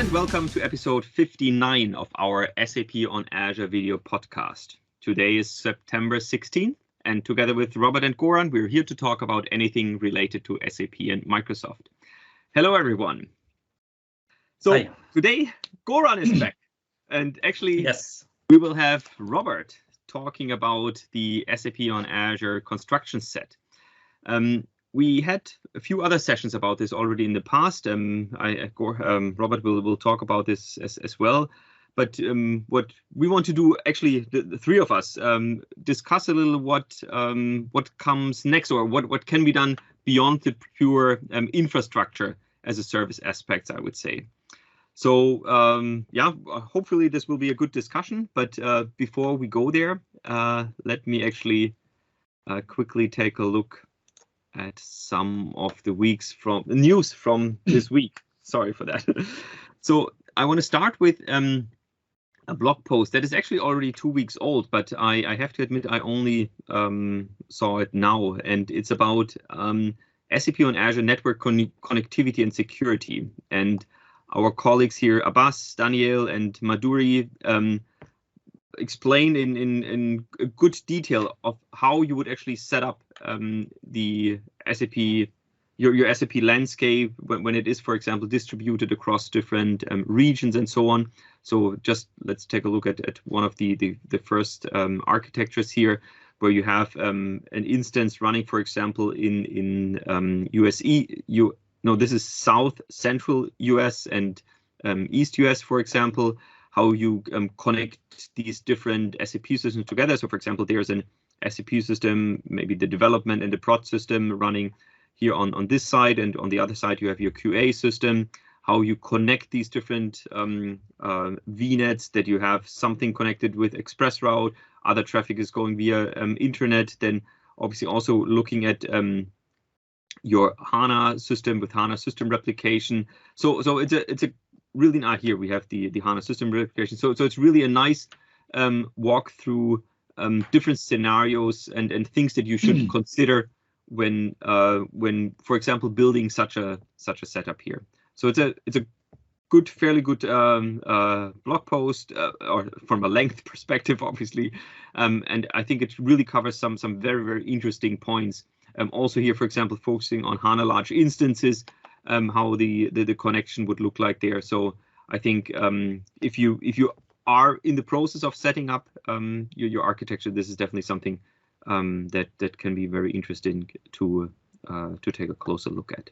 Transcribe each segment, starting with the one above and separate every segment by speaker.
Speaker 1: and welcome to episode 59 of our SAP on Azure Video Podcast. Today is September 16th, and together with Robert and Goran, we're here to talk about anything related to SAP and Microsoft. Hello, everyone. So Hi. Today, Goran is back, and actually, yes, we will have Robert talking about the SAP on Azure Construction Set. We had a few other sessions about this already in the past. Robert will talk about this as well. But what we want to do, actually, the three of us, discuss a little what comes next, or what can be done beyond the pure infrastructure as a service aspects, I would say. So hopefully this will be a good discussion. But before we go there, let me actually quickly take a look at some of the news from this week. Sorry for that. So I want to start with a blog post that is actually already 2 weeks old, but I have to admit I only saw it now, and it's about SAP on Azure Network connectivity and security. And our colleagues here, Abbas, Daniel, and Madhuri, explain in good detail of how you would actually set up the SAP, your SAP landscape when it is, for example, distributed across different regions and so on. So just let's take a look at one of the first architectures here, where you have an instance running, for example, in this is South Central US and East US, for example. How you connect these different SAP systems together. So, for example, there's an SAP system, maybe the development and the prod system running here on this side, and on the other side you have your QA system. How you connect these different VNets, that you have something connected with ExpressRoute, other traffic is going via internet. Then obviously also looking at your HANA system with HANA system replication. So it's a really not here. We have the HANA system replication. So it's really a nice walk through different scenarios and things that you should consider when, for example, building such a setup here. So it's a fairly good blog post, or from a length perspective, obviously, and I think it really covers some very, very interesting points. Also here, for example, focusing on HANA large instances. How the connection would look like there. So I think if you are in the process of setting up your architecture, this is definitely something that can be very interesting to take a closer look at.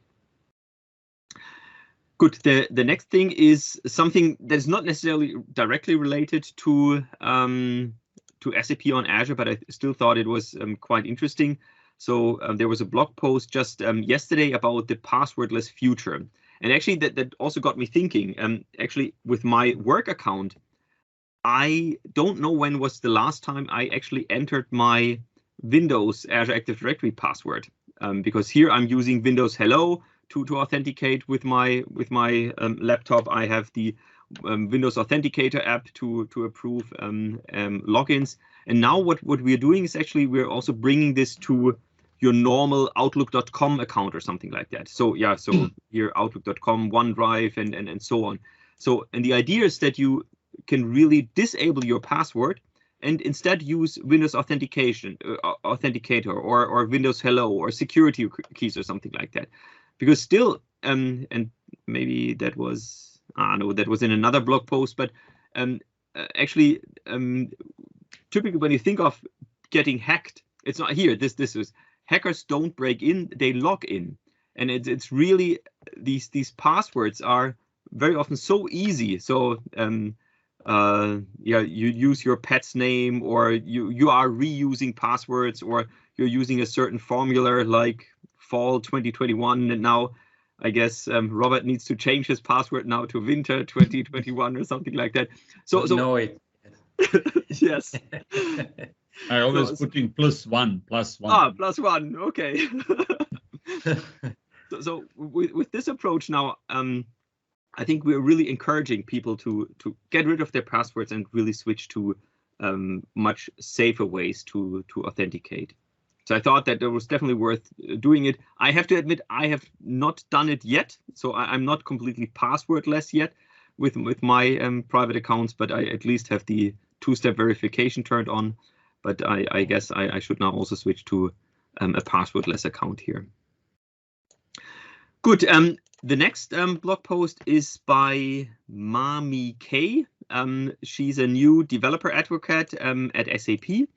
Speaker 1: Good. The next thing is something that is not necessarily directly related to SAP on Azure, but I still thought it was quite interesting. So there was a blog post just yesterday about the passwordless future. And actually that also got me thinking. Actually, with my work account, I don't know when was the last time I actually entered my Windows Azure Active Directory password. Because here I'm using Windows Hello to authenticate with my laptop. I have the Windows Authenticator app to approve logins. And now what we're doing is actually we're also bringing this to your normal Outlook.com account or something like that. So yeah, so here Outlook.com, OneDrive, and so on. So, and the idea is that you can really disable your password and instead use Windows Authenticator or Windows Hello or security keys or something like that. Because still, and maybe that was, that was in another blog post, but actually, typically when you think of getting hacked, it's not here. This is hackers don't break in; they log in, and it's really these passwords are very often so easy. So you use your pet's name, or you are reusing passwords, or you're using a certain formula like fall 2021, and now I guess Robert needs to change his password now to winter 2021 or something like that. So
Speaker 2: no, it.
Speaker 1: Yes.
Speaker 3: I always put in +1.
Speaker 1: +1. Okay. so with this approach now, I think we're really encouraging people to get rid of their passwords and really switch to much safer ways to authenticate. So I thought that it was definitely worth doing it. I have to admit, I have not done it yet. So I'm not completely passwordless yet, with my private accounts, but I at least have the two-step verification turned on. But I guess I should now also switch to a passwordless account here. Good. The next blog post is by Mami K. She's a new developer advocate at SAP.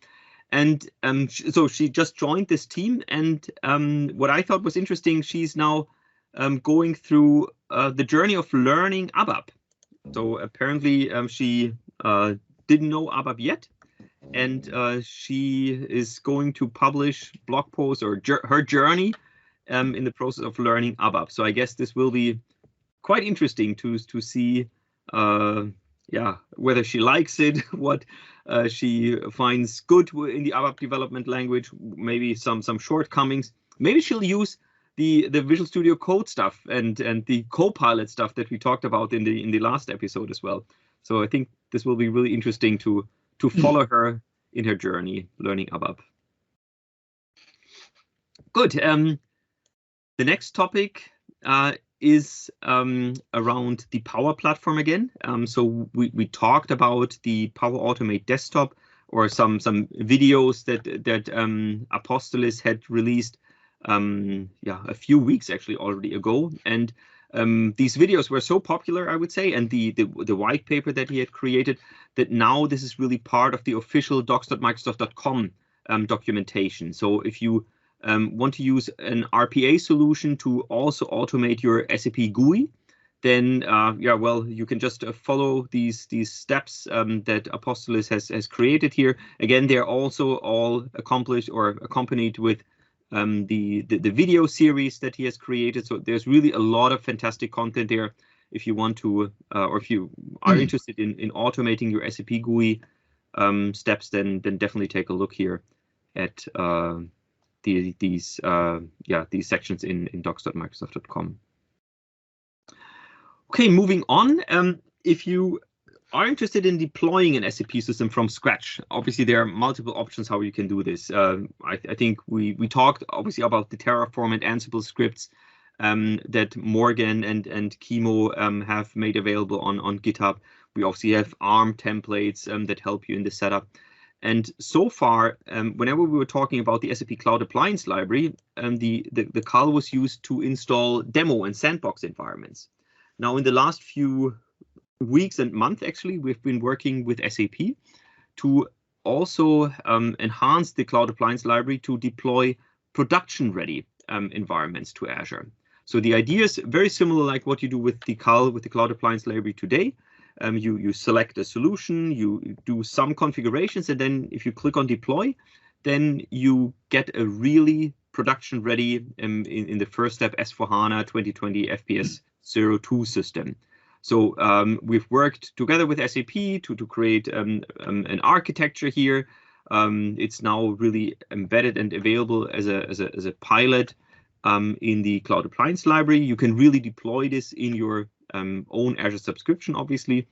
Speaker 1: And so she just joined this team. And what I thought was interesting, she's now going through the journey of learning ABAP. So apparently she didn't know ABAP yet. And she is going to publish blog posts or her journey in the process of learning ABAP. So I guess this will be quite interesting to see, whether she likes it, what she finds good in the ABAP development language, maybe some shortcomings. Maybe she'll use the Visual Studio Code stuff and the Copilot stuff that we talked about in the last episode as well. So I think this will be really interesting to follow her in her journey learning ABAP. Good. The next topic is around the Power Platform again. So we talked about the Power Automate desktop, or some videos that Apostolus had released a few weeks actually already ago. And these videos were so popular, I would say, and the white paper that he had created, that now this is really part of the official docs.microsoft.com documentation. So if you want to use an RPA solution to also automate your SAP GUI, then you can just follow these steps that Apostolus has created here. Again, they're also all accompanied with the video series that he has created. So there's really a lot of fantastic content there. If you want to, or if you are interested in automating your SAP GUI steps, then definitely take a look here at these sections in docs.microsoft.com. Okay, moving on. If you are interested in deploying an SAP system from scratch, obviously there are multiple options how you can do this. I think we talked obviously about the Terraform and Ansible scripts that Morgan and Kimo have made available on GitHub. We obviously have ARM templates that help you in the setup. And so far, whenever we were talking about the SAP Cloud Appliance Library, the CAL was used to install demo and sandbox environments. Now, in the last few weeks and months, actually, we've been working with SAP to also enhance the Cloud Appliance Library to deploy production-ready environments to Azure. So the idea is very similar like what you do with the CAL, with the Cloud Appliance Library today. You select a solution, you do some configurations, and then if you click on deploy, then you get a really production-ready, in the first step, S4HANA 2020 FPS 02 system. So we've worked together with SAP to create an architecture here. It's now really embedded and available as a pilot in the Cloud Appliance Library. You can really deploy this in your own Azure subscription, obviously.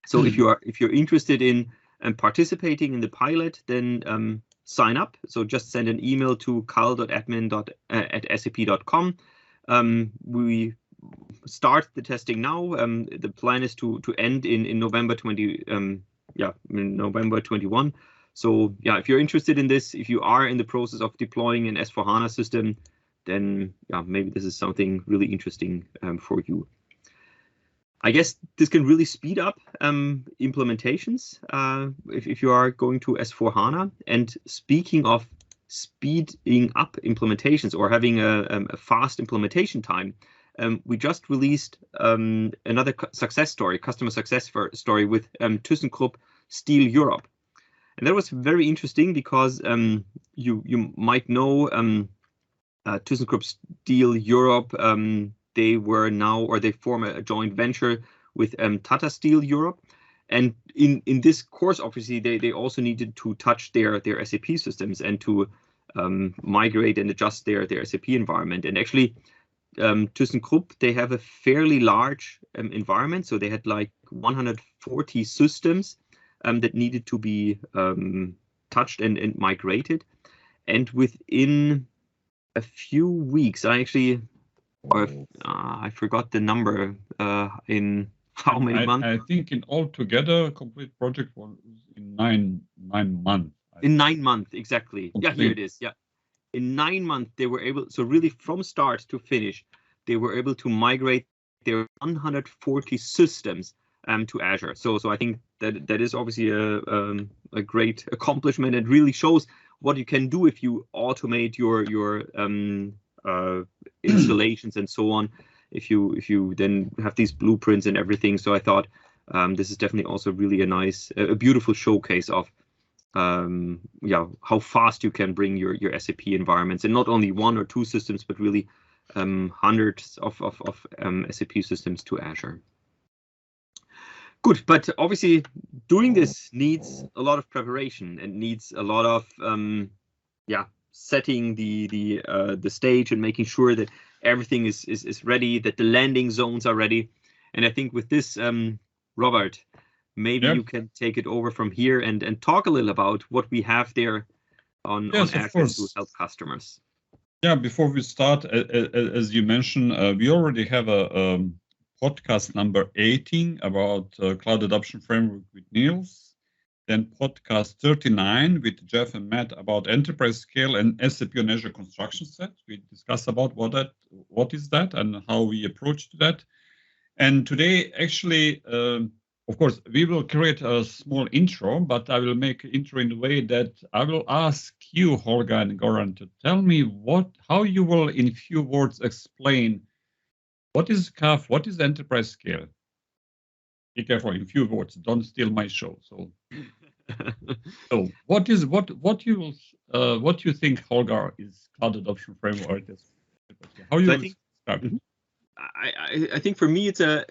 Speaker 1: So if you're interested in participating in the pilot, then sign up. So just send an email to cal.admin@sap.com. We start the testing now. The plan is to end in November 21. So if you're interested in this, if you are in the process of deploying an S4HANA system, then maybe this is something really interesting for you. I guess this can really speed up implementations if you are going to S4HANA. And speaking of speeding up implementations or having a fast implementation time, we just released another customer success story with thyssenKrupp Steel Europe. And that was very interesting because you might know thyssenKrupp Steel Europe. They form a joint venture with Tata Steel Europe. And in this course, obviously, they also needed to touch their SAP systems and to migrate and adjust their SAP environment. And actually, thyssenKrupp, they have a fairly large environment. So they had like 140 systems that needed to be touched and migrated. And within a few weeks, I forgot the number, in how many months?
Speaker 3: I think in altogether, complete project was in nine months.
Speaker 1: In 9 months, exactly.
Speaker 3: Complete.
Speaker 1: Yeah, here it is. Yeah. In 9 months, they were able, so really from start to finish, they were able to migrate their 140 systems to Azure. So I think that is obviously a great accomplishment. It really shows what you can do if you automate your installations and so on. If you then have these blueprints and everything. So I thought this is definitely also really a beautiful showcase of how fast you can bring your SAP environments, and not only 1 or 2 systems, but really hundreds of SAP systems to Azure. Good, but obviously doing this needs a lot of preparation and needs a lot of setting the stage and making sure that everything is ready, that the landing zones are ready. And I think with this, Robert, maybe you can take it over from here and talk a little about what we have there on Azure to help customers.
Speaker 3: Yeah, before we start, as you mentioned, we already have a podcast number 18 about Cloud Adoption Framework with Niels. Then podcast 39 with Jeff and Matt about enterprise scale and SAP on Azure Construction Set. We discuss about what is that and how we approach to that. And today, actually, of course, we will create a small intro, but I will make an intro in the way that I will ask you, Holger and Goran, to tell me how you will, in few words, explain what is CAF, what is enterprise scale. Be careful, in few words, don't steal my show. So what you think, Holger, is Cloud Adoption Framework? How you start?
Speaker 1: I think for me it's a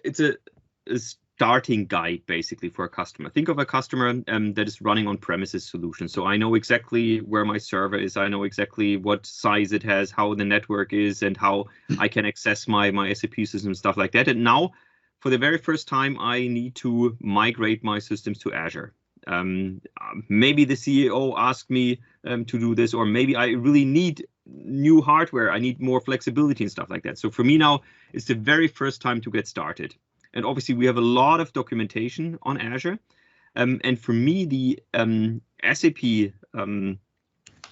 Speaker 1: starting guide basically for a customer. Think of a customer that is running on-premises solution. So I know exactly where my server is. I know exactly what size it has, how the network is, and how I can access my SAP system, stuff like that. And now, for the very first time, I need to migrate my systems to Azure. Maybe the CEO asked me to do this, or maybe I really need new hardware. I need more flexibility and stuff like that. So for me now, it's the very first time to get started. And obviously, we have a lot of documentation on Azure. And for me, the SAP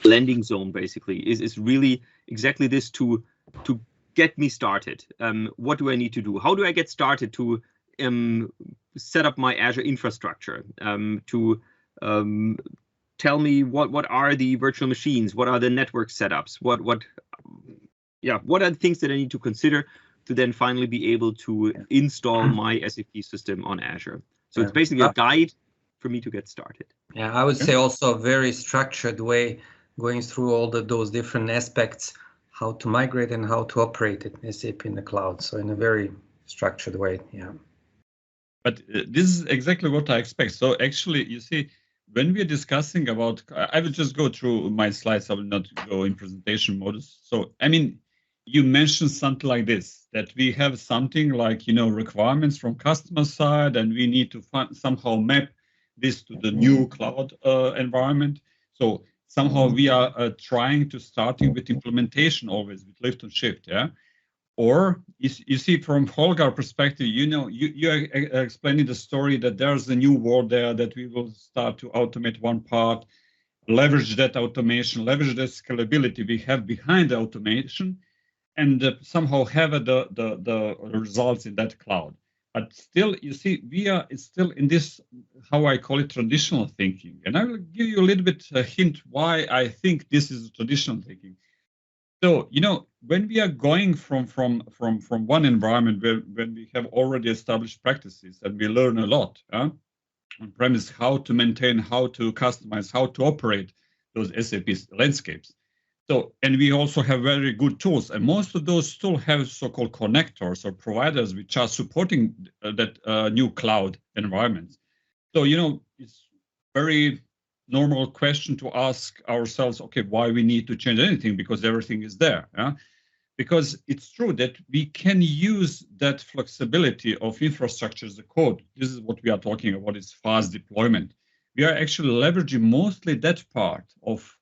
Speaker 1: landing zone basically is really exactly this to get me started. What do I need to do? How do I get started to set up my Azure infrastructure? To tell me what are the virtual machines? What are the network setups? What are the things that I need to consider to then finally be able to install my SAP system on Azure? So it's basically a guide for me to get started.
Speaker 2: Yeah, I would say also a very structured way, going through all those different aspects, how to migrate and how to operate it in SAP in the cloud. So in a very structured way, yeah.
Speaker 3: But this is exactly what I expect. So actually, you see, when we're discussing about, I will just go through my slides. I will not go in presentation mode. So, I mean, you mentioned something like this, that we have something like, requirements from customer side, and we need to somehow map this to the new cloud environment. So somehow we are trying to starting with implementation always with lift and shift, yeah? Or you see from Holger perspective, you are explaining the story that there's a new world there that we will start to automate one part, leverage that automation, leverage that scalability we have behind the automation, and somehow have the results in that cloud. But still, you see, we are still in this, how I call it, traditional thinking. And I will give you a little bit a hint why I think this is traditional thinking. So, when we are going from one environment when we have already established practices and we learn a lot on premise, how to maintain, how to customize, how to operate those SAP landscapes. So, and we also have very good tools, and most of those tools have so-called connectors or providers which are supporting that new cloud environments. So, it's very normal question to ask ourselves, okay, why we need to change anything, because everything is there. Yeah? Because it's true that we can use that flexibility of infrastructure as a code. This is what we are talking about, is fast deployment. We are actually leveraging mostly that part of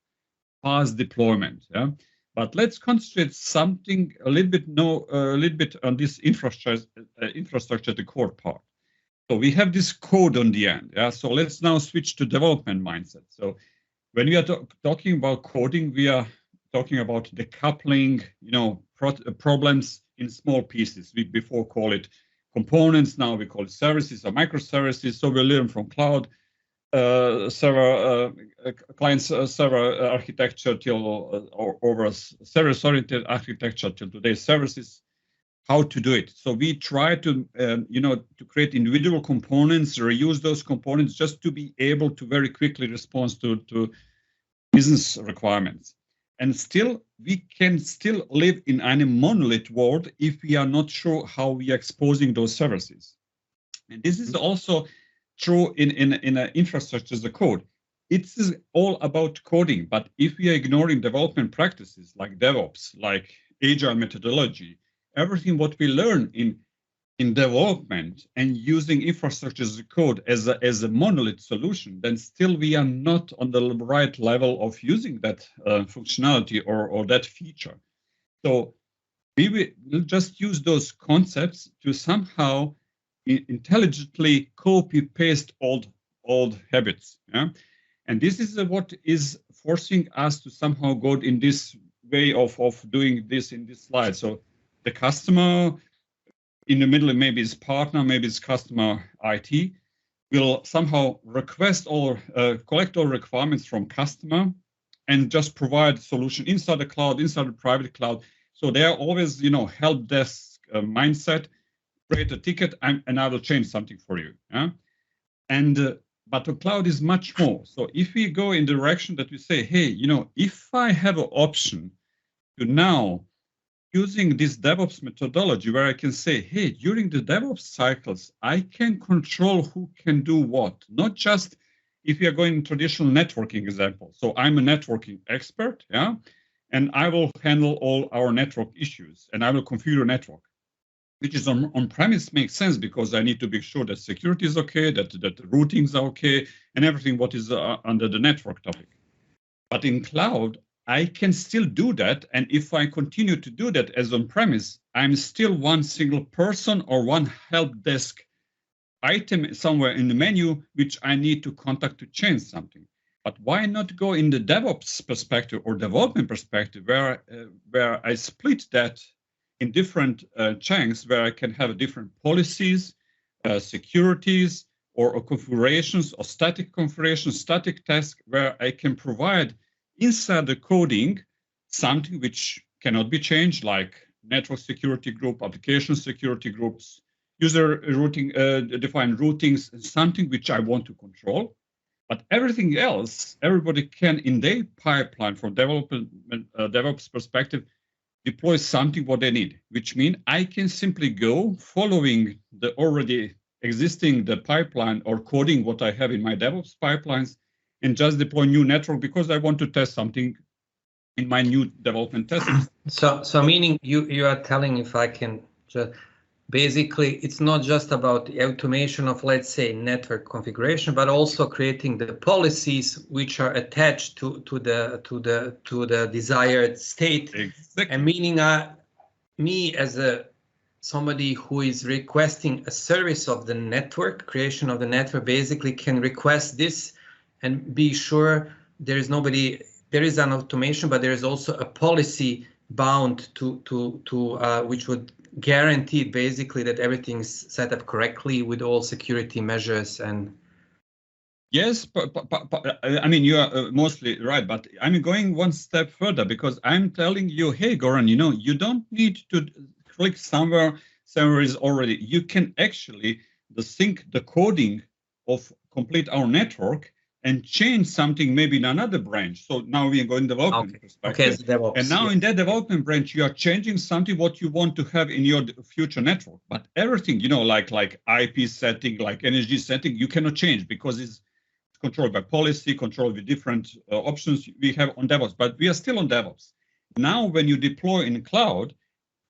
Speaker 3: fast deployment. Yeah? But let's concentrate something a little bit on this infrastructure, the core part. So we have this code on the end. Yeah. So let's now switch to development mindset. So when we are talking about coding, we are talking about decoupling, problems in small pieces. We before call it components. Now we call it services or microservices. So we learn from cloud server, client server architecture till over service-oriented architecture till today's services. How to do it. So we try to, to create individual components, reuse those components just to be able to very quickly respond to business requirements. And still, we can still live in a monolith world if we are not sure how we are exposing those services. And this is also true in infrastructure as a code. It's all about coding, but if we are ignoring development practices like DevOps, like Agile methodology, everything what we learn in development and using infrastructure as a code as a monolith solution, then still we are not on the right level of using that functionality or that feature. So we will just use those concepts to somehow intelligently copy paste old habits. Yeah? And this is what is forcing us to somehow go in this way of doing this in this slide. So the customer in the middle, maybe it's partner, maybe it's customer IT, will somehow request or collect all requirements from customer and just provide solution inside the cloud, inside the private cloud. So they are always, help desk mindset, create a ticket and I will change something for you. Yeah? And but the cloud is much more. So if we go in the direction that we say, hey, if I have an option to now using this DevOps methodology where I can say, hey, during the DevOps cycles, I can control who can do what, not just if we are going traditional networking example. So I'm a networking expert, yeah, and I will handle all our network issues and I will configure a network, which is on-premise makes sense because I need to be sure that security is okay, that the routings are okay, and everything what is under the network topic. But in cloud, I can still do that. And if I continue to do that as on-premise, I'm still one single person or one help desk item somewhere in the menu, which I need to contact to change something. But why not go in the DevOps perspective or development perspective where I split that in different chunks where I can have different policies, securities, or configurations or static configurations, static tasks where I can provide inside the coding something which cannot be changed, like network security group, application security groups, user routing, defined routings, something which I want to control. But everything else, everybody can in their pipeline from development DevOps perspective deploy something what they need, which means I can simply go following the already existing the pipeline or coding what I have in my DevOps pipelines and just deploy new network because I want to test something in my new development test.
Speaker 2: So meaning you are telling, if I can just, basically it's not just about the automation of, let's say, network configuration, but also creating the policies which are attached to the desired state.
Speaker 3: Exactly.
Speaker 2: And meaning me as somebody who is requesting a service of the network, creation of the network, basically can request this and be sure there is an automation, but there is also a policy bound to which would guarantee basically that everything's set up correctly with all security measures. And
Speaker 3: yes, but I mean, you are mostly right, but I'm going one step further because I'm telling you, hey, Goran, you don't need to click somewhere is already. You can actually sync the coding of complete our network and change something maybe in another branch. So now we are going development perspective.
Speaker 2: Okay, DevOps,
Speaker 3: and now in that development branch, you are changing something what you want to have in your future network. But everything, like IP setting, like energy setting, you cannot change because it's controlled by policy, controlled with different options we have on DevOps. But we are still on DevOps. Now, when you deploy in cloud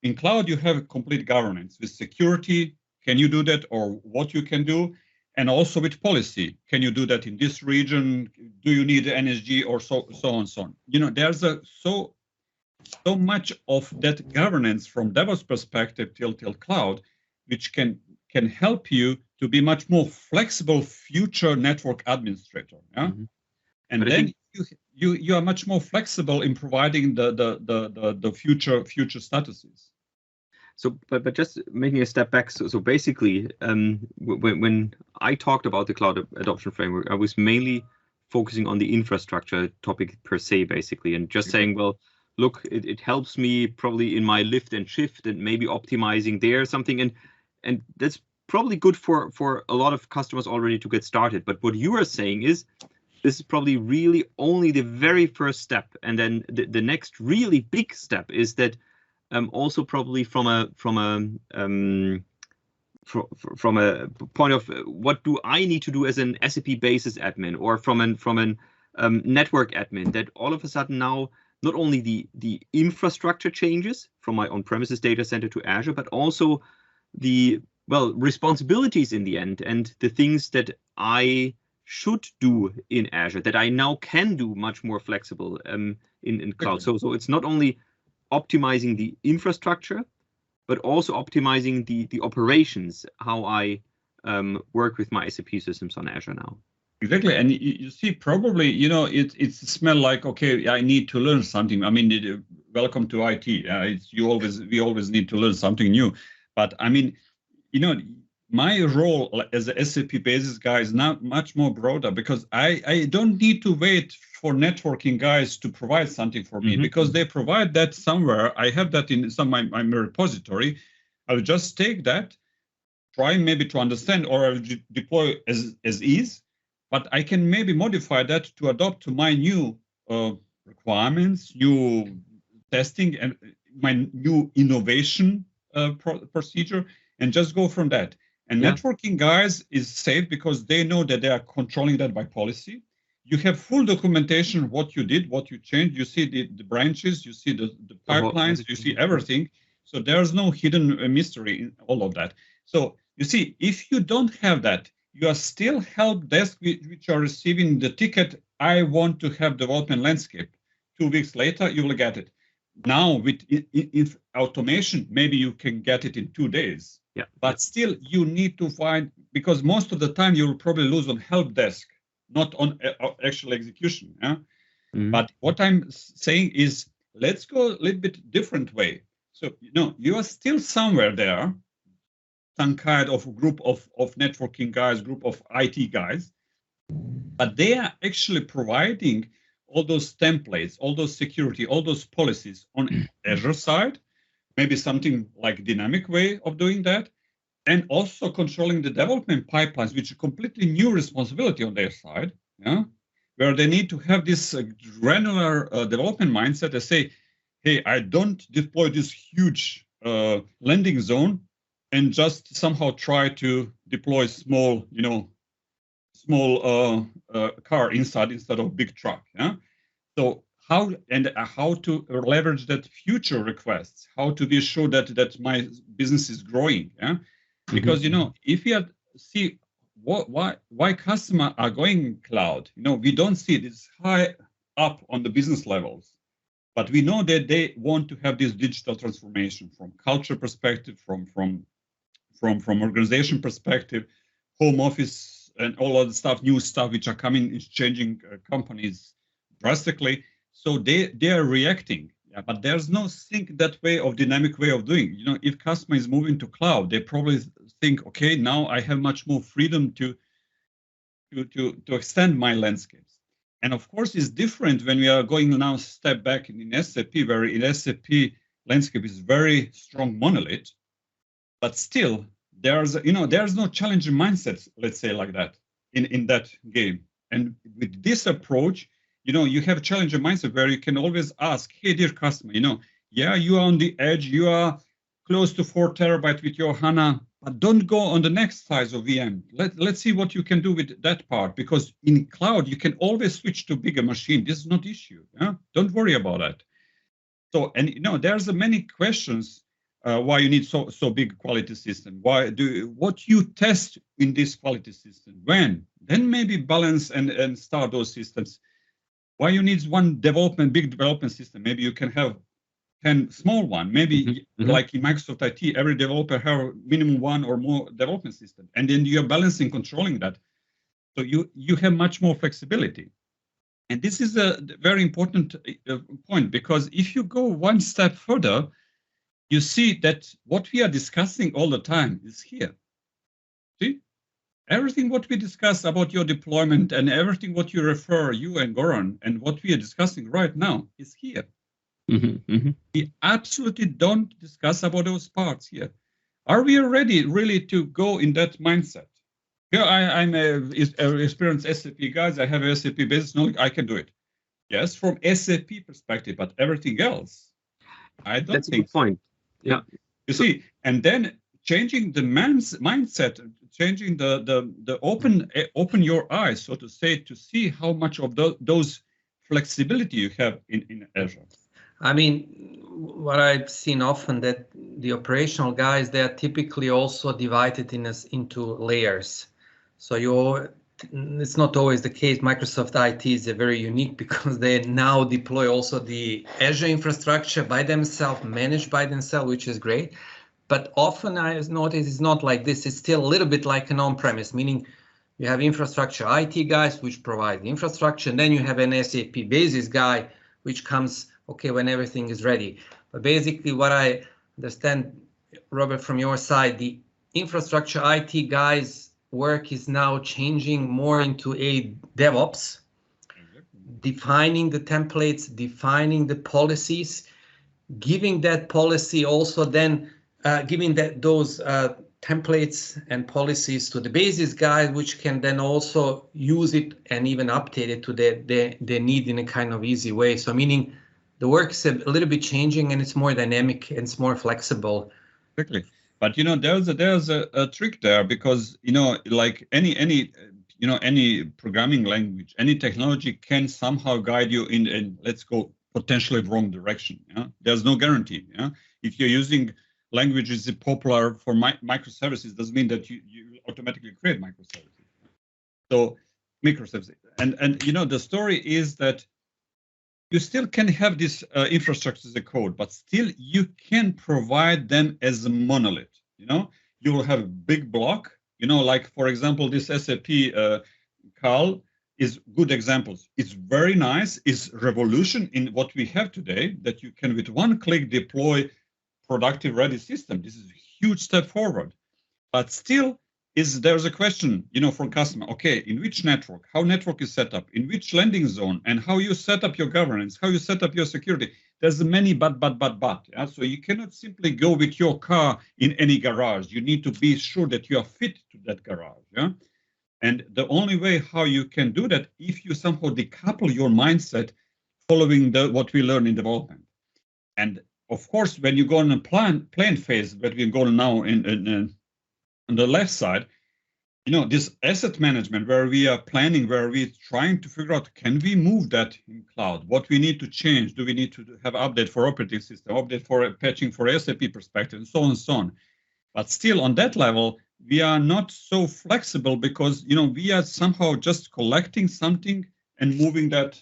Speaker 3: you have complete governance with security. Can you do that, or what you can do? And also with policy, can you do that in this region? Do you need NSG or so on, so on? There's so much of that governance from DevOps perspective till cloud, which can can help you to be much more flexible future network administrator. Yeah? And
Speaker 1: but
Speaker 3: then you are much more flexible in providing the future statuses.
Speaker 1: So, but just making a step back. So basically, when I talked about the cloud adoption framework, I was mainly focusing on the infrastructure topic per se, basically, and just saying, well, look, it helps me probably in my lift and shift and maybe optimizing there something, and that's probably good for a lot of customers already to get started. But what you are saying is, this is probably really only the very first step, and then the next really big step is that also probably from a point of what do I need to do as an SAP basis admin, or from an network admin, that all of a sudden now not only the infrastructure changes from my on-premises data center to Azure, but also the responsibilities in the end, and the things that I should do in Azure that I now can do much more flexible in cloud. So it's not only optimizing the infrastructure, but also optimizing the operations, how I work with my SAP systems on Azure now.
Speaker 3: Exactly, and you see, probably, it's smell like, okay, I need to learn something. I mean, welcome to IT. We always need to learn something new. But I mean, my role as a SAP basis guy is now much more broader, because I don't need to wait for networking guys to provide something for me, because they provide that somewhere. I have that in my repository. I'll just take that, try maybe to understand, or I'll deploy as is, but I can maybe modify that to adopt to my new requirements, new testing, and my new innovation procedure, and just go from that. And networking guys is safe because they know that they are controlling that by policy. You have full documentation, what you did, what you changed. You see the branches, you see the pipelines, you see everything. So there's no hidden mystery in all of that. So you see, if you don't have that, you are still help desk which are receiving the ticket, I want to have development landscape. 2 weeks later, you will get it. Now with automation, maybe you can get it in 2 days.
Speaker 1: Yeah.
Speaker 3: But still, you need to find, because most of the time you will probably lose on help desk, not on actual execution. Yeah? But what I'm saying is, let's go a little bit different way. So, you are still somewhere there, some kind of group of networking guys, group of IT guys, but they are actually providing all those templates, all those security, all those policies on Azure side, maybe something like dynamic way of doing that, and also controlling the development pipelines, which is a completely new responsibility on their side, where they need to have this granular development mindset. They say, hey, I don't deploy this huge landing zone and just somehow try to deploy small car instead of big truck. Yeah. So how to leverage that future requests? How to be sure that my business is growing? Yeah. Because if you see why customers are going cloud, we don't see this high up on the business levels, but we know that they want to have this digital transformation from culture perspective, from organization perspective, home office, and all of the stuff, new stuff which are coming is changing companies drastically. So they are reacting. Yeah, but there's no that way of dynamic way of doing. If customer is moving to cloud, they probably think, okay, now I have much more freedom to extend my landscapes. And of course, it's different when we are going now step back in SAP, where in SAP landscape is very strong monolith, but still there's no challenging mindsets, let's say like that, in that game. And with this approach, you have a challenger mindset where you can always ask, hey, dear customer, you are on the edge, you are close to 4 terabytes with your HANA, but don't go on the next size of VM. Let's see what you can do with that part, because in cloud, you can always switch to bigger machine. This is not issue. Yeah? Don't worry about that. So, and there's many questions why you need so big quality system. What you test in this quality system? When? Then maybe balance and start those systems. Why you need one big development system? Maybe you can have 10 small one. Maybe like in Microsoft IT, every developer have minimum one or more development system, and then you're balancing, controlling that. So you have much more flexibility. And this is a very important point, because if you go one step further, you see that what we are discussing all the time is here. See? Everything what we discuss about your deployment and everything what you refer, you and Goran, and what we are discussing right now is here. We absolutely don't discuss about those parts here. Are we ready really to go in that mindset? Yeah, I'm a experienced SAP guys. I have a SAP business knowledge. I can do it. Yes, from SAP perspective, but everything else, I don't
Speaker 1: That's
Speaker 3: think
Speaker 1: a good point. Yeah.
Speaker 3: You see, and then changing the mindset, changing the open your eyes, so to say, to see how much of those flexibility you have in Azure.
Speaker 2: I mean, what I've seen often that the operational guys, they are typically also divided into layers. So it's not always the case. Microsoft IT is very unique because they now deploy also the Azure infrastructure by themselves, managed by themselves, which is great. But often I notice it's not like this. It's still a little bit like an on-premise, meaning you have infrastructure IT guys, which provide the infrastructure, and then you have an SAP basis guy, which comes, okay, when everything is ready. But basically what I understand, Robert, from your side, the infrastructure IT guys' work is now changing more into a DevOps, defining the templates, defining the policies, giving that policy also then giving those templates and policies to the basis guys, which can then also use it and even update it to their need in a kind of easy way. So meaning the work is a little bit changing and it's more dynamic and it's more flexible.
Speaker 3: Exactly. But there's a trick there, because like any programming language, any technology can somehow guide you in let's go potentially wrong direction. Yeah? There's no guarantee. Yeah? If you're using languages popular for microservices, doesn't mean that you automatically create microservices. So microservices, and the story is that you still can have this infrastructure as a code, but still you can provide them as a monolith. You will have a big block. Like for example, this SAP CAL is good examples. It's very nice. It's revolution in what we have today, that you can with one click deploy productive ready system. This is a huge step forward. But still there's a question, from customer, okay, in which network, how network is set up, in which landing zone, and how you set up your governance, how you set up your security. There's many but. Yeah? So you cannot simply go with your car in any garage. You need to be sure that you are fit to that garage. Yeah? And the only way how you can do that, if you somehow decouple your mindset following what we learn in development. And of course, when you go on a plan phase, that we go now on the left side, this asset management where we are planning, where we're trying to figure out, can we move that in cloud? What we need to change? Do we need to have update for operating system, update for patching for SAP perspective, and so on and so on. But still on that level, we are not so flexible because, we are somehow just collecting something and moving that,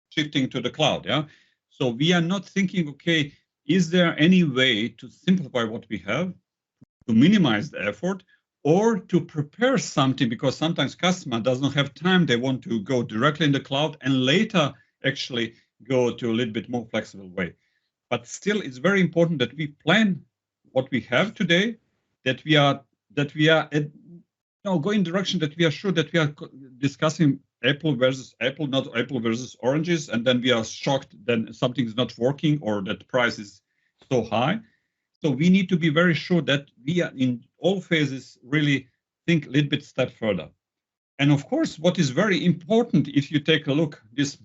Speaker 3: shifting to the cloud. Yeah. So we are not thinking, okay, is there any way to simplify what we have, to minimize the effort, or to prepare something, because sometimes customer doesn't have time. They want to go directly in the cloud and later actually go to a little bit more flexible way. But still, it's very important that we plan what we have today, that we are going direction, that we are sure that we are discussing Apple versus Apple, not Apple versus oranges, and then we are shocked then something is not working or that price is so high. So we need to be very sure that we are in all phases really think a little bit step further. And of course, what is very important, if you take a look, the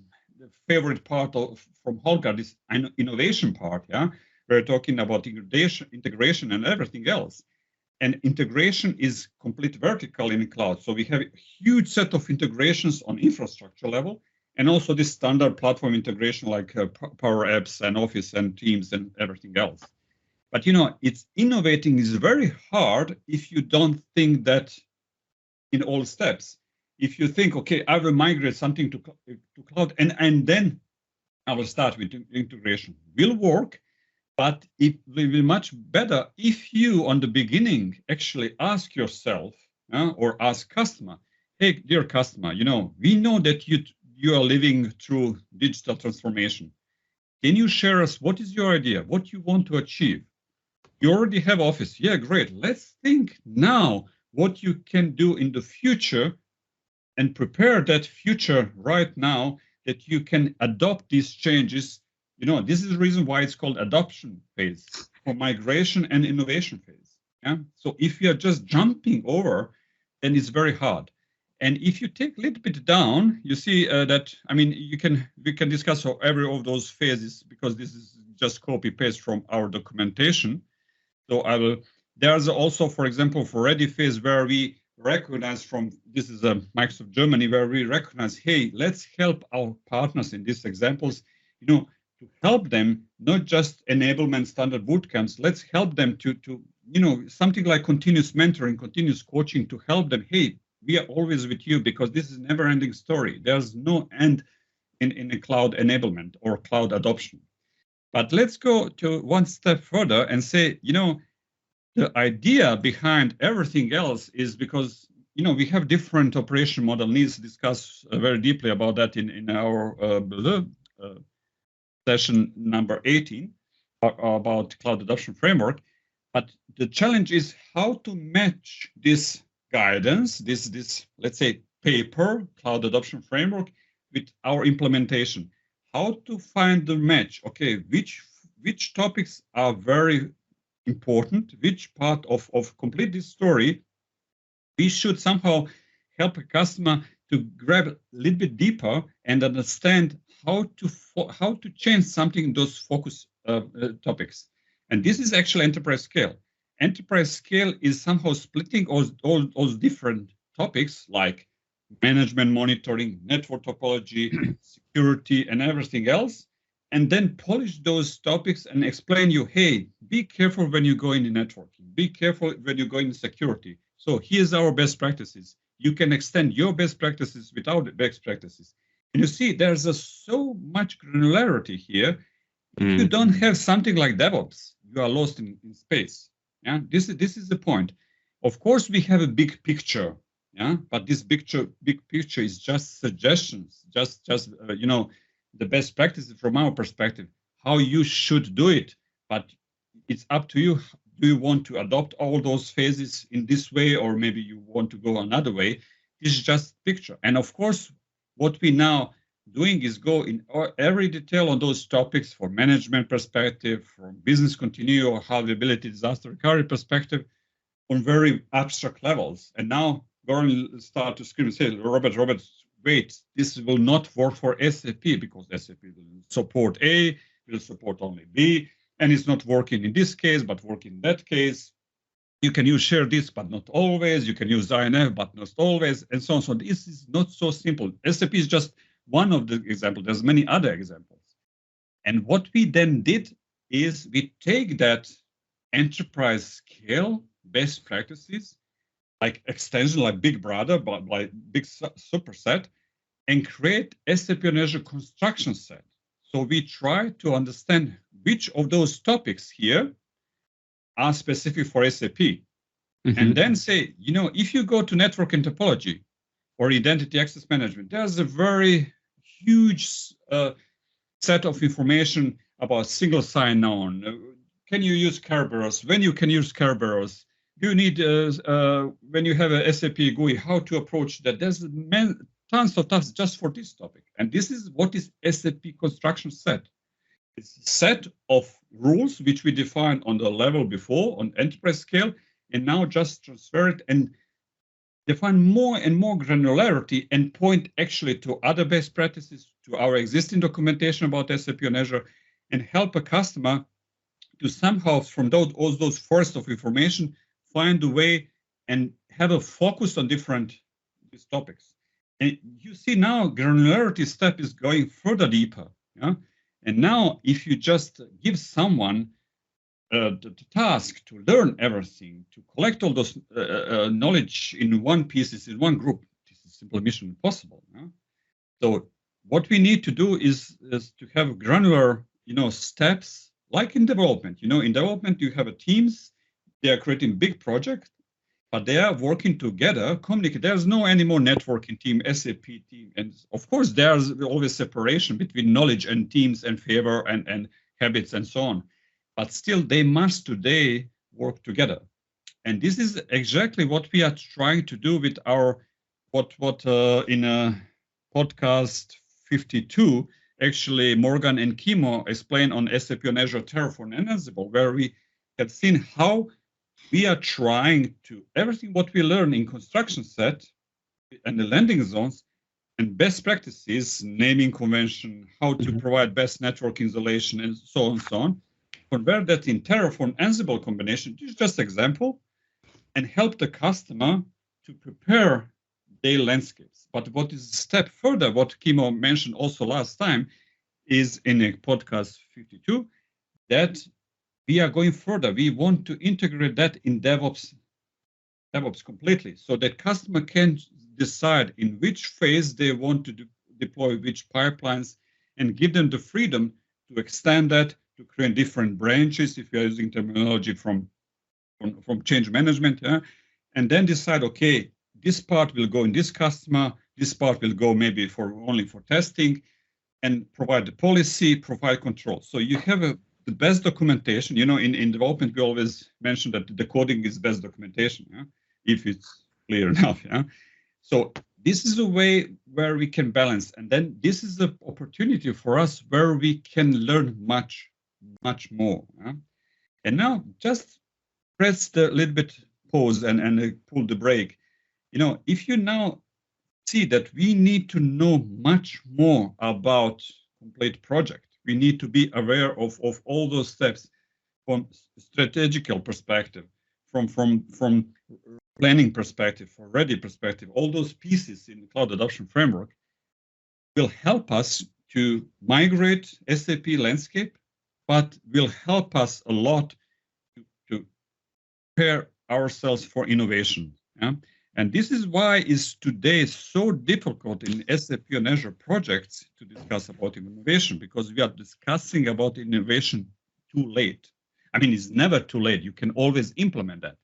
Speaker 3: favorite part from Holger, this innovation part, yeah, we're talking about integration and everything else. And integration is complete vertical in the cloud. So we have a huge set of integrations on infrastructure level, and also this standard platform integration like Power Apps and Office and Teams and everything else. But it's innovating is very hard if you don't think that in all steps. If you think, okay, I will migrate something to cloud and then I will start with integration. Will work, But it will be much better if you, on the beginning, actually ask yourself or ask customer, hey, dear customer, we know that you are living through digital transformation. Can you share us what is your idea, what you want to achieve? You already have Office. Yeah, great. Let's think now what you can do in the future and prepare that future right now that you can adopt these changes. This is the reason why it's called adoption phase for migration and innovation phase. Yeah. So if you are just jumping over, then it's very hard. And if you take a little bit down, you see that, we can discuss every of those phases because this is just copy paste from our documentation. So there's also, for example, for ready phase where we recognize this is Microsoft Germany, where we recognize, hey, let's help our partners in these examples, to help them, not just enablement standard bootcamps, let's help them to something like continuous mentoring, continuous coaching to help them, hey, we are always with you because this is a never-ending story. There's no end in a cloud enablement or cloud adoption. But let's go to one step further and say, the idea behind everything else is because, we have different operation model needs to discuss very deeply about that in our session number 18 about cloud adoption framework. But the challenge is how to match this guidance, this let's say paper cloud adoption framework with our implementation. How to find the match? Okay, which topics are very important? Which part of complete this story we should somehow help a customer to grab a little bit deeper and understand how to change something in those focus topics. And this is actually enterprise scale. Enterprise scale is somehow splitting all different topics like management monitoring, network topology, security, and everything else, and then polish those topics and explain you, hey, be careful when you go into networking, be careful when you go into security. So here's our best practices. You can extend your best practices without the best practices. And you see, there's so much granularity here. If you don't have something like DevOps, you are lost in space. Yeah, this is the point. Of course, we have a big picture. Yeah, but this big picture is just suggestions, just the best practices from our perspective, how you should do it. But it's up to you. Do you want to adopt all those phases in this way, or maybe you want to go another way? This is just picture. And of course, what we now doing is go in every detail on those topics for management perspective, from business continuity or availability, disaster recovery perspective, on very abstract levels. And now going to start to scream and say, Robert, wait, this will not work for SAP because SAP will support A, will support only B, and it's not working in this case, but working in that case. You can use share this, but not always. You can use INF, but not always, and so on. So this is not so simple. SAP is just one of the examples. There's many other examples. And what we then did is we take that enterprise scale best practices, like extension, like Big Brother, but like big superset, and create SAP on Azure Construction Set. So we try to understand which of those topics here are specific for SAP. Mm-hmm. And then say, if you go to network and topology or identity access management, there's a very huge set of information about single sign-on. Can you use Kerberos? When you can use Kerberos? You need, when you have a SAP GUI, how to approach that. There's tons of tasks just for this topic. And this is what is SAP Construction Set. It's a set of rules which we defined on the level before, on enterprise scale, and now just transfer it and define more and more granularity and point actually to other best practices, to our existing documentation about SAP on Azure, and help a customer to somehow, from all those forests of information, find a way and have a focus on these topics. And you see now granularity step is going further deeper. Yeah? And now if you just give someone the task to learn everything, to collect all those knowledge in one piece, in one group, this is simply mission impossible. Yeah? So what we need to do is to have granular, steps like in development. In development, you have a teams, they are creating big projects, but they are working together, communicate. There's no anymore networking team, SAP team. And of course, there's always separation between knowledge and teams and favor and habits and so on. But still, they must today work together. And this is exactly what we are trying to do with our, what in podcast 52, actually Morgan and Kimo explain on SAP on Azure Terraform and Ansible, where we have seen how we are trying to, everything what we learn in construction set and the landing zones and best practices, naming convention, how to provide best network installation and so on, convert that in Terraform Ansible combination, this is just an example, and help the customer to prepare their landscapes. But what is a step further, what Kimo mentioned also last time, is in a podcast 52, that we are going further. We want to integrate that in DevOps completely, so that customer can decide in which phase they want to deploy which pipelines, and give them the freedom to extend that, to create different branches, if you're using terminology from change management, and then decide, okay, this part will go in this customer, this part will go maybe only for testing, and provide the policy, provide control. So you have the best documentation. In development, we always mention that the coding is best documentation, if it's clear enough. So this is a way where we can balance. And then this is the opportunity for us where we can learn much, much more. And now just press the little bit pause and pull the brake. If you now see that we need to know much more about complete project, we need to be aware of all those steps from strategical perspective, from planning perspective, for ready perspective, all those pieces in the cloud adoption framework will help us to migrate SAP landscape, but will help us a lot to prepare ourselves for innovation. And this is why it's today so difficult in SAP on Azure projects to discuss about innovation, because we are discussing about innovation too late. I mean, it's never too late. You can always implement that.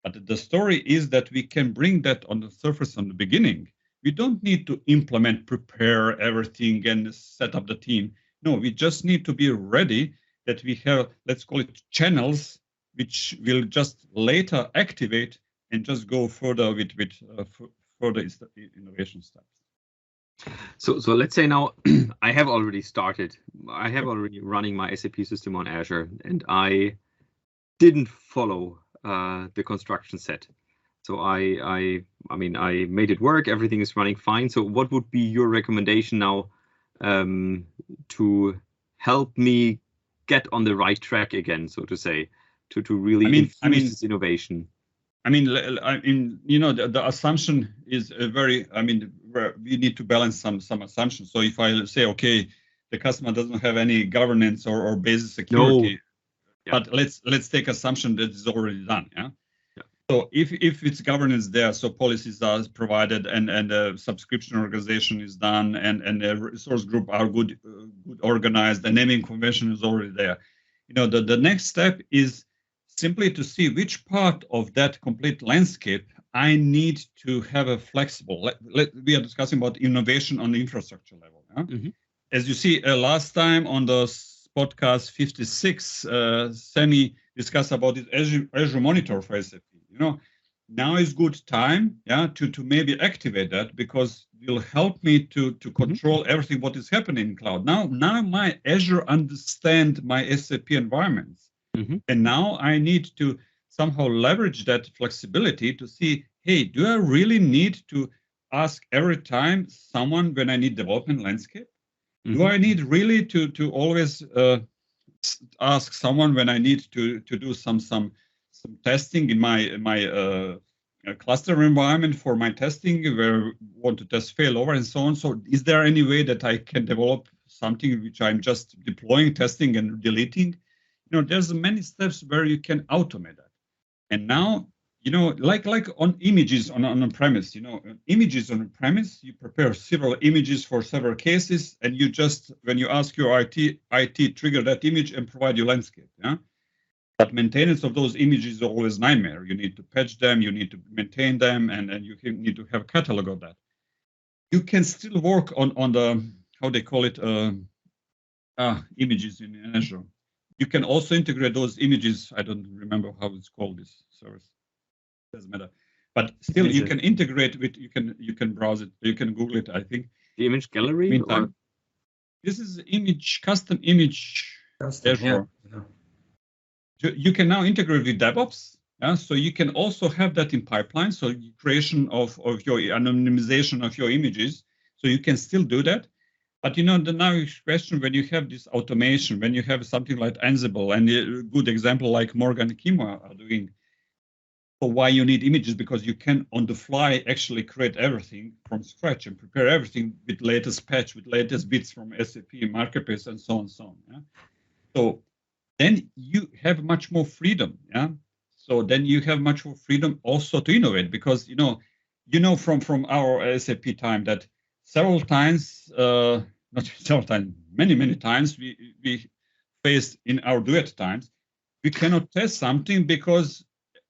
Speaker 3: But the story is that we can bring that on the surface on the beginning. We don't need to implement, prepare everything and set up the team. No, we just need to be ready that we have, let's call it channels, which will just later activate and just go further with further innovation steps.
Speaker 1: So let's say now I have already running my SAP system on Azure, and I didn't follow the construction set. So I mean, I made it work. Everything is running fine. So what would be your recommendation now to help me get on the right track again, so to say, to really infuse this innovation?
Speaker 3: The assumption is we need to balance some assumptions. So if I say, okay, the customer doesn't have any governance or basic security, but let's take assumption that is already done. So if it's governance there, so policies are provided and the subscription organization is done and the resource group are good organized, the naming convention is already there. The next step is simply to see which part of that complete landscape I need to have a flexible. We are discussing about innovation on the infrastructure level. As you see, last time on the podcast 56, Semi discussed about this Azure Monitor for SAP. Now is good time, to maybe activate that, because it will help me to control everything what is happening in cloud. Now my Azure understand my SAP environments. And now I need to somehow leverage that flexibility to see, hey, do I really need to ask every time someone when I need development landscape? Do I need really to always ask someone when I need to do some testing in my cluster environment for my testing, where I want to test failover and so on? So is there any way that I can develop something which I'm just deploying, testing, and deleting? There's many steps where you can automate that. And now, like on images on premise, images on premise, you prepare several images for several cases, and you just, when you ask your IT trigger that image and provide your landscape. Yeah. But maintenance of those images is always nightmare. You need to patch them, you need to maintain them, and you need to have a catalog of that. You can still work on the, how they call it, images in Azure. You can also integrate those images. I don't remember how it's called, this service. Doesn't matter. But still, you can integrate with, you can browse it, you can Google it, I think.
Speaker 1: The image gallery?
Speaker 3: Meantime, this is custom image Azure. Yeah. You can now integrate with DevOps. Yeah? So you can also have that in pipeline. So creation of your anonymization of your images. So you can still do that. But the now question, when you have this automation, when you have something like Ansible, and a good example like Morgan and Kim are doing, so why you need images? Because you can on the fly actually create everything from scratch and prepare everything with latest patch, with latest bits from SAP Marketplace and so on and so on. Yeah? So then you have much more freedom. Yeah. So then you have much more freedom also to innovate, because from our SAP time that several times, not several times, many times we faced in our duet times, we cannot test something because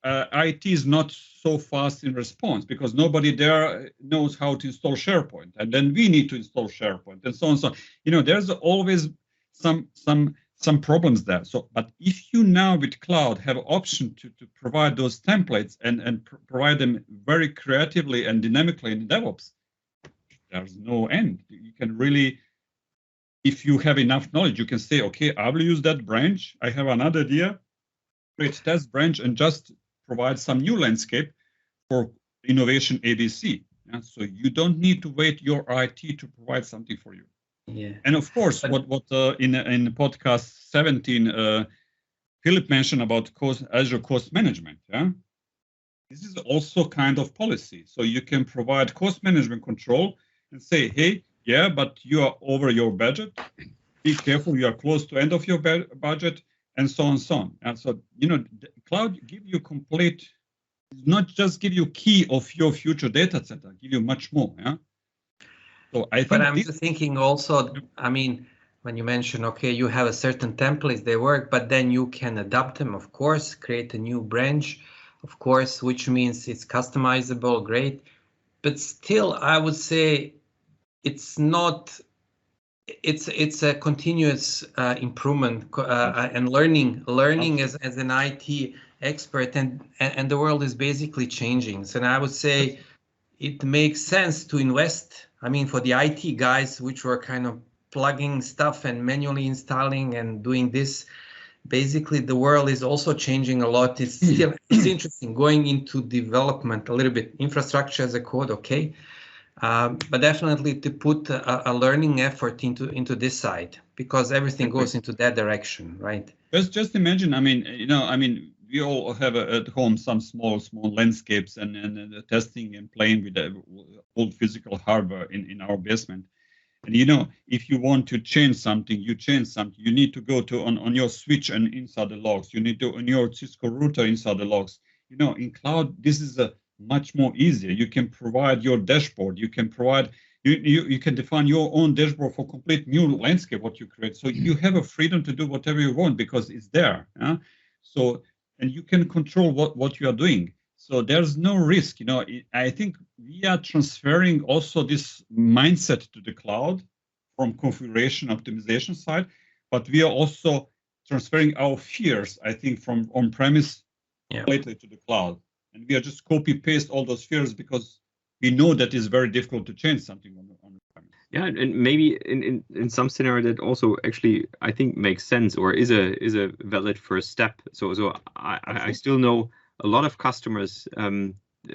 Speaker 3: IT is not so fast in response, because nobody there knows how to install SharePoint, and then we need to install SharePoint, and so on. So there's always some problems there. So, but if you now with cloud have option to provide those templates and provide them very creatively and dynamically in DevOps, there's no end. You can really, if you have enough knowledge, you can say, okay, I will use that branch. I have another idea, create test branch, and just provide some new landscape for innovation ABC. Yeah? So you don't need to wait your IT to provide something for you.
Speaker 2: Yeah.
Speaker 3: And of course, what in podcast 17, Philip mentioned about Azure cost management. Yeah, this is also kind of policy. So you can provide cost management control and say, hey, yeah, but you are over your budget. Be careful, you are close to end of your budget, and so on and so on. And so the cloud give you complete, not just give you key of your future data center, give you much more. Yeah. So I think,
Speaker 2: but I'm just thinking also, I mean, when you mention, okay, you have a certain templates, they work, but then you can adapt them, of course, create a new branch, of course, which means it's customizable, great. But still, I would say it's not, it's a continuous improvement and learning as an IT expert, and the world is basically changing. So I would say it makes sense to invest. I mean, for the IT guys, which were kind of plugging stuff and manually installing and doing this, basically the world is also changing a lot. It's still it's interesting going into development a little bit, infrastructure as a code, okay, but definitely to put a learning effort into this side, because everything goes into that direction, right?
Speaker 3: Just imagine. I mean, we all have at home some small landscapes and testing and playing with the old physical hardware in our basement. And if you want to change something, you need to go to on your switch and inside the logs. You need to on your Cisco router inside the logs. In cloud, this is a much more easier. You can provide your dashboard. You can provide you can define your own dashboard for complete new landscape what you create. So you have a freedom to do whatever you want because it's there. Yeah? So and you can control what you are doing. So there's no risk. I think we are transferring also this mindset to the cloud from configuration optimization side, but we are also transferring our fears, I think, from on-premise lately to the cloud. And we are just copy-paste all those fears because we know that it's very difficult to change something on premise.
Speaker 1: Yeah, and maybe in some scenario that also actually I think makes sense or is a valid first step. So I still know a lot of customers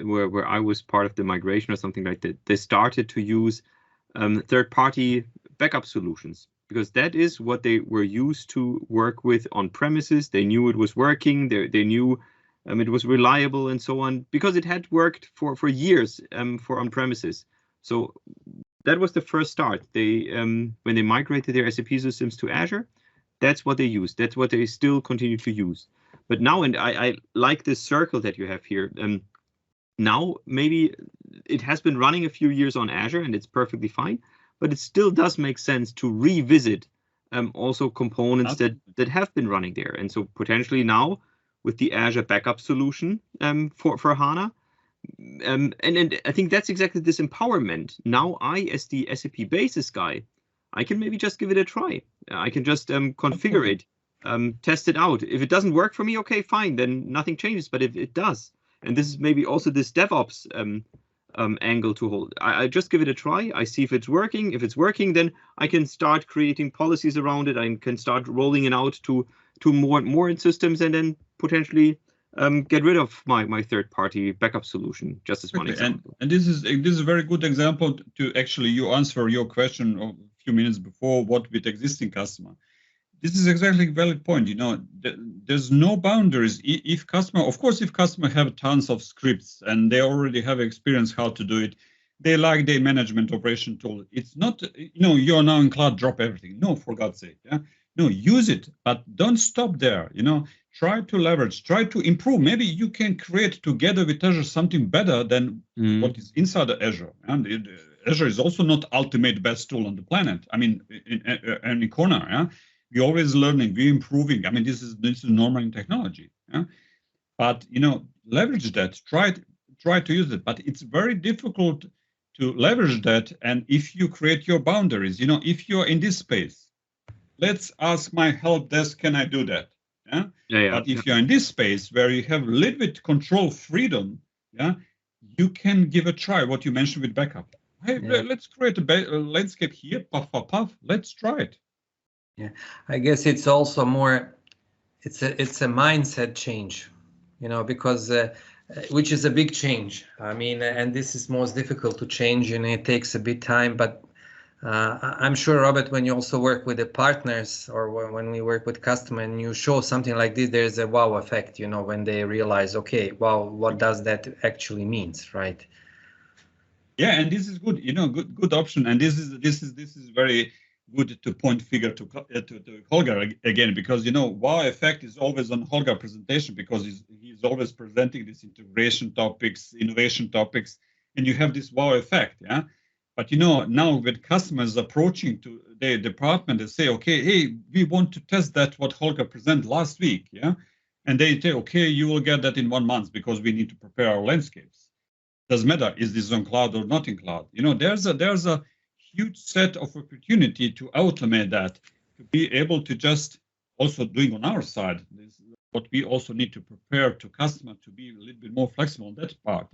Speaker 1: where I was part of the migration or something like that. They started to use third-party backup solutions because that is what they were used to work with on premises. They knew it was working. They knew it was reliable and so on because it had worked for years for on premises. So that was the first start. They when they migrated their SAP systems to Azure, that's what they used. That's what they still continue to use. But now, and I like this circle that you have here. Now, maybe it has been running a few years on Azure and it's perfectly fine, but it still does make sense to revisit also components that have been running there. And so potentially now with the Azure backup solution for HANA, and I think that's exactly this empowerment. Now I, as the SAP basis guy, I can maybe just give it a try. I can just configure it, test it out. If it doesn't work for me, okay, fine, then nothing changes. But if it does, and this is maybe also this DevOps angle to hold, I just give it a try. I see if it's working. If it's working, then I can start creating policies around it. I can start rolling it out to more systems, and then potentially get rid of my third-party backup solution, just as one example.
Speaker 3: And this is a very good example to actually you answer your question a few minutes before, what with existing customer. This is exactly a valid point. There's no boundaries. If customer have tons of scripts and they already have experience how to do it, they like their management operation tool. It's not, you're now in cloud, drop everything. No, for God's sake. Yeah. No, use it, but don't stop there. Try to leverage, try to improve. Maybe you can create together with Azure something better than what is inside of Azure. And Azure is also not ultimate best tool on the planet. I mean, in any corner. Yeah? We're always learning, we're improving. I mean, this is normal in technology. Yeah? But leverage that. Try to use it. But it's very difficult to leverage that. And if you create your boundaries, if you're in this space, let's ask my help desk, can I do that? Yeah. But if you're in this space where you have a little bit control freedom, you can give a try. What you mentioned with backup. Hey, let's create a landscape here. Puff. Let's try it.
Speaker 2: Yeah, I guess it's also more. It's a mindset change, because which is a big change. I mean, and this is most difficult to change, and it takes a bit time, but. I'm sure, Robert, when you also work with the partners or when we work with customer and you show something like this, there's a wow effect, when they realize, okay, wow, what does that actually means, right?
Speaker 3: Yeah, and this is good, good option. And this is very good to point figure to Holger again, because, wow effect is always on Holger presentation because he's always presenting these integration topics, innovation topics, and you have this wow effect, yeah? But now with customers approaching to their department, they say, okay, hey, we want to test that what Holger presented last week, yeah? And they say, okay, you will get that in 1 month because we need to prepare our landscapes. Doesn't matter, is this on cloud or not in cloud? There's a huge set of opportunity to automate that, to be able to just also doing on our side. This is what we also need to prepare to customer to be a little bit more flexible on that part.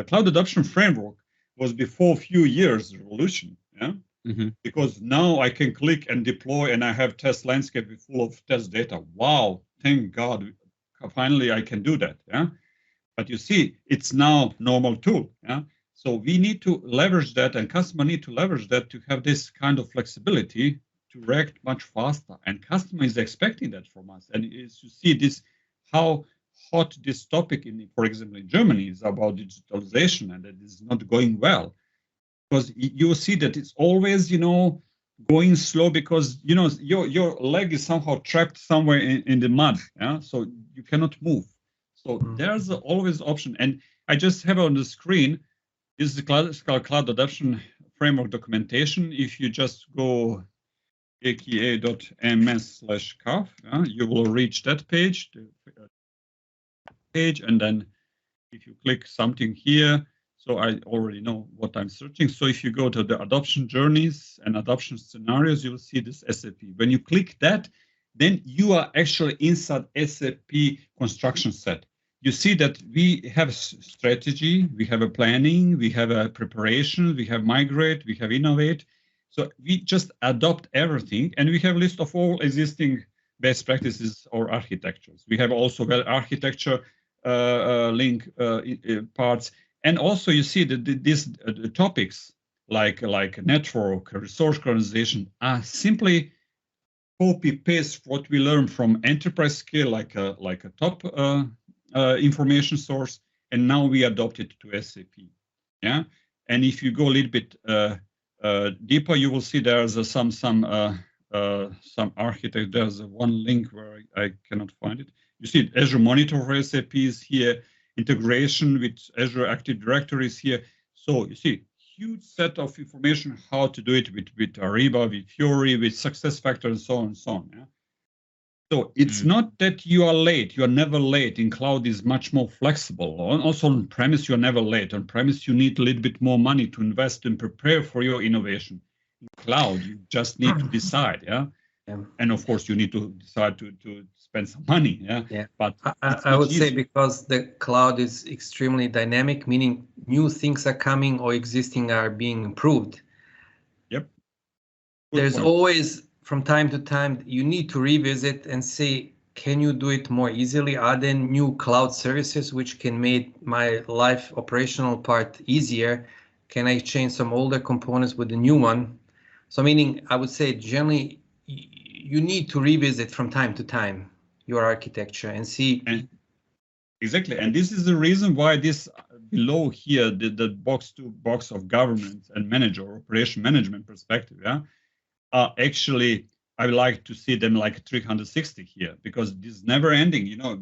Speaker 3: Cloud adoption framework was before a few years revolution, yeah? Because now I can click and deploy and I have test landscape full of test data. Wow, thank God, finally I can do that, yeah? But you see, it's now normal tool, yeah? So we need to leverage that and customer need to leverage that to have this kind of flexibility to react much faster. And customer is expecting that from us. And is to see this, how hot this topic, for example, in Germany is about digitalization and that is not going well. Because you see that it's always, going slow because, your leg is somehow trapped somewhere in the mud. Yeah? So you cannot move. So there's always option. And I just have on the screen, this is the Cloud Adoption Framework documentation. If you just go aka.ms/CAF, you will reach that page. And then if you click something here, so I already know what I'm searching. So if you go to the adoption journeys and adoption scenarios, you will see this SAP. When you click that, then you are actually inside SAP Construction Set. You see that we have strategy, we have a planning, we have a preparation, we have migrate, we have innovate. So we just adopt everything, and we have a list of all existing best practices or architectures. We have also architecture link parts, and also you see that these topics like network, resource organization are simply copy paste what we learn from enterprise scale, like a top information source, and now we adopt it to SAP. Yeah, and if you go a little bit deeper, you will see there's some some architect. There's one link where I cannot find it. You see Azure Monitor for SAP is here, integration with Azure Active Directory is here. So you see, huge set of information how to do it with Ariba, with Fiori, with SuccessFactors, and so on and so on. Yeah? So it's not that you are late. You are never late. In cloud is much more flexible. Also on premise, you're never late. On premise, you need a little bit more money to invest and prepare for your innovation. In cloud, you just need to decide. Yeah. And of course, you need to decide to spend some money. Yeah. But
Speaker 2: I would say because the cloud is extremely dynamic, meaning new things are coming or existing are being improved.
Speaker 3: Yep.
Speaker 2: There's always, from time to time, you need to revisit and say, can you do it more easily? Are there new cloud services which can make my life operational part easier? Can I change some older components with the new one? So meaning, I would say generally, you need to revisit from time to time your architecture and see.
Speaker 3: Exactly. And this is the reason why this below here, the box to box of governance and manager, operation management perspective, yeah, actually, I like to see them like 360 here, because this is never ending. You know,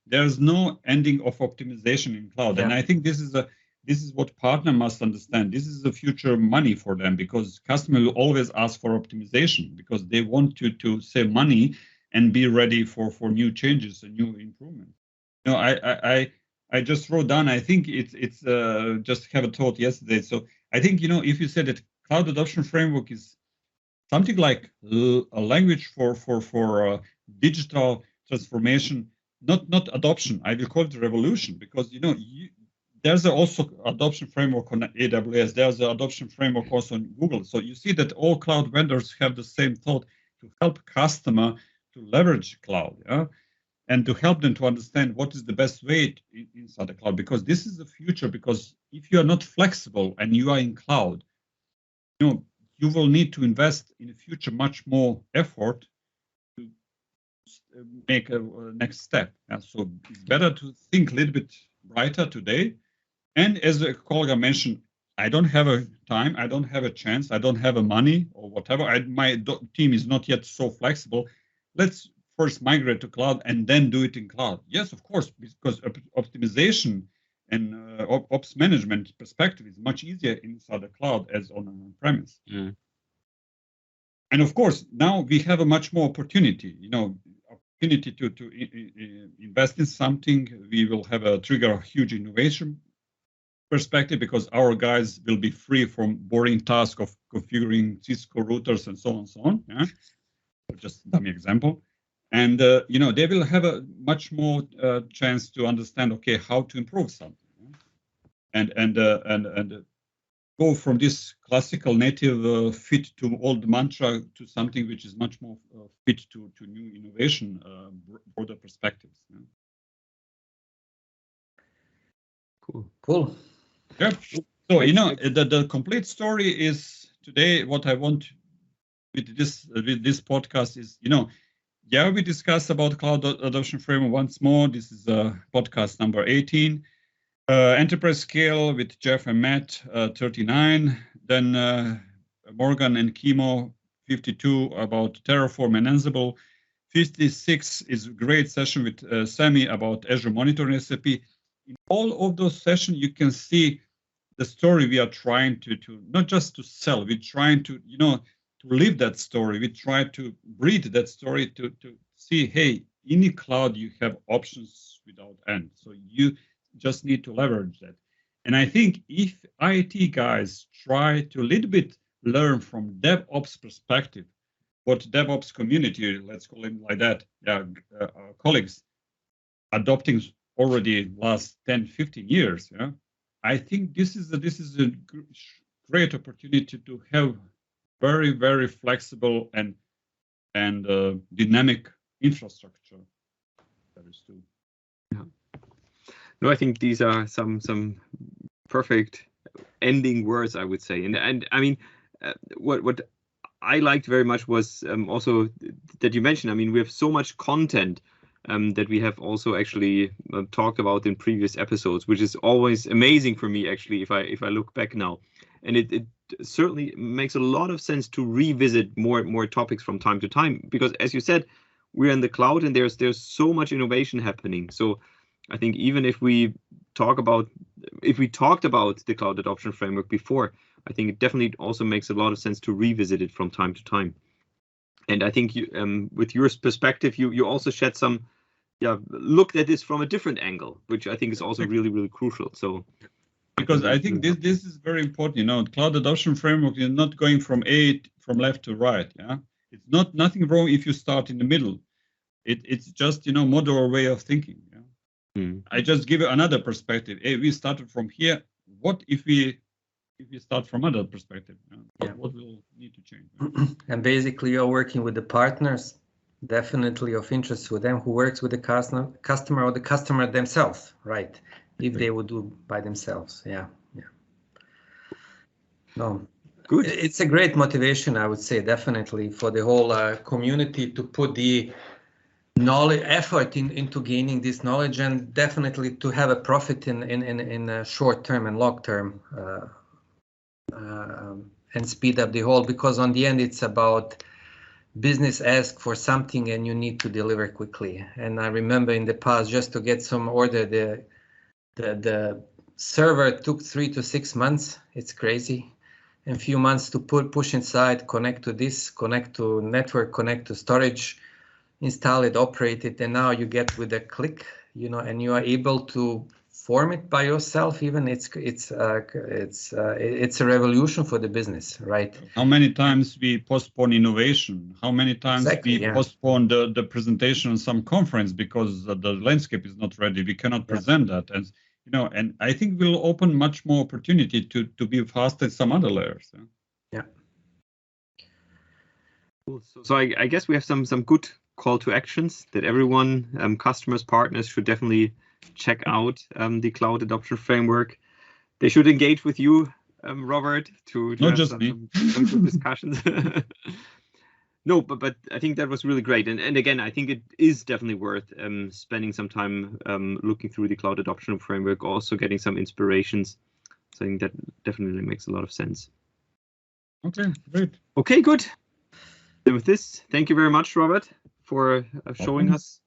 Speaker 3: there's no ending of optimization in cloud. And I think this is what partner must understand. This is the future money for them, because customer will always ask for optimization because they want to save money and be ready for new changes and new improvements. You know, I just wrote down, I think it's just have a thought yesterday. So I think, you know, if you said that cloud adoption framework is something like a language for digital transformation, not adoption. I will call it revolution, because you know there's also adoption framework on AWS. There's an adoption framework also on Google. So you see that all cloud vendors have the same thought to help customer to leverage cloud, yeah, and to help them to understand what is the best way inside the cloud. Because this is the future. Because if you are not flexible and you are in cloud, you know, you will need to invest in the future much more effort to make a next step. And so it's better to think a little bit brighter today. And as a colleague mentioned, I don't have a time, I don't have a chance, I don't have a money or whatever. My team is not yet so flexible. Let's first migrate to cloud and then do it in cloud. Yes, of course, because optimization and ops management perspective is much easier inside the cloud as on premise. And of course, now we have a much more opportunity, you know, opportunity to invest in something. We will have a trigger huge innovation perspective, because our guys will be free from boring task of configuring Cisco routers and so on and so on. Yeah? Just dummy example. And, you know, they will have a much more chance to understand, okay, how to improve something. And go from this classical native fit to old mantra to something which is much more fit to new innovation, broader perspectives. Yeah?
Speaker 2: Cool.
Speaker 3: Yeah. So, you know, the complete story is today what I want with this podcast is, you know, yeah, we discussed about cloud adoption framework once more. This is podcast number 18. Enterprise scale with Jeff and Matt, 39. Then Morgan and Kimo, 52, about Terraform and Ansible. 56 is a great session with Sammy about Azure Monitor and SAP. In all of those sessions, you can see the story we are trying to not just to sell. We're trying to, you know, to live that story. We try to breathe that story to see, hey, in the cloud, you have options without end. So you just need to leverage that. And I think if IT guys try to a little bit learn from DevOps perspective, what DevOps community, let's call it like that, colleagues adopting already last 10, 15 years, yeah, I think this is a great opportunity to have very, very flexible and dynamic infrastructure. That is true.
Speaker 1: Yeah. No, I think these are some perfect ending words, I would say. And I mean, what I liked very much was also that you mentioned. I mean, we have so much content that we have also actually talked about in previous episodes, which is always amazing for me, actually, if I look back now. and it certainly makes a lot of sense to revisit more topics from time to time, because as you said, we're in the cloud and there's so much innovation happening. So I think even if we talked about the cloud adoption framework before, I think it definitely also makes a lot of sense to revisit it from time to time. And I think you, with your perspective, you also shed some, looked at this from a different angle, which I think is also really, really crucial. So,
Speaker 3: because I think this is very important. You know, cloud adoption framework is not going from left to right. Yeah, it's nothing wrong if you start in the middle. It's just, you know, modular way of thinking. Yeah? I just give you another perspective. Hey, we started from here. What if we start from other perspective? What will need to change?
Speaker 2: And basically, you're working with the partners, definitely of interest with them, who works with the customer or the customer themselves, right? If they would do by themselves, yeah. No,
Speaker 1: good.
Speaker 2: It's a great motivation, I would say, definitely for the whole community to put the knowledge effort into gaining this knowledge, and definitely to have a profit in short term and long term, and speed up the whole, because on the end it's about business ask for something and you need to deliver quickly. And I remember in the past, just to get some order, the server took 3 to 6 months. It's crazy. And a few months to push inside, connect to this, connect to network, connect to storage, install it, operate it, and now you get with a click, you know, and you are able to form it by yourself. Even it's a revolution for the business, right?
Speaker 3: How many times we postpone innovation? How many times we postpone the presentation on some conference because the landscape is not ready? We cannot present that, and you know, and I think we'll open much more opportunity to be faster in some other layers.
Speaker 2: Yeah.
Speaker 1: Cool. So I guess we have some good call to actions that everyone, customers, partners, should definitely check out the cloud adoption framework. They should engage with you, Robert, to
Speaker 3: not
Speaker 1: have
Speaker 3: just
Speaker 1: some good discussions. No, but I think that was really great. And again, I think it is definitely worth spending some time looking through the cloud adoption framework, also getting some inspirations. So I think that definitely makes a lot of sense.
Speaker 3: Okay, great.
Speaker 1: Okay, good. And with this, thank you very much, Robert, for showing us,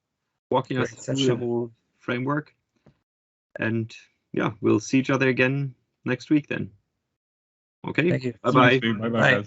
Speaker 1: walking us through the whole framework. And yeah, we'll see each other again next week then. Okay,
Speaker 2: thank you.
Speaker 1: bye-bye.
Speaker 3: Bye-bye.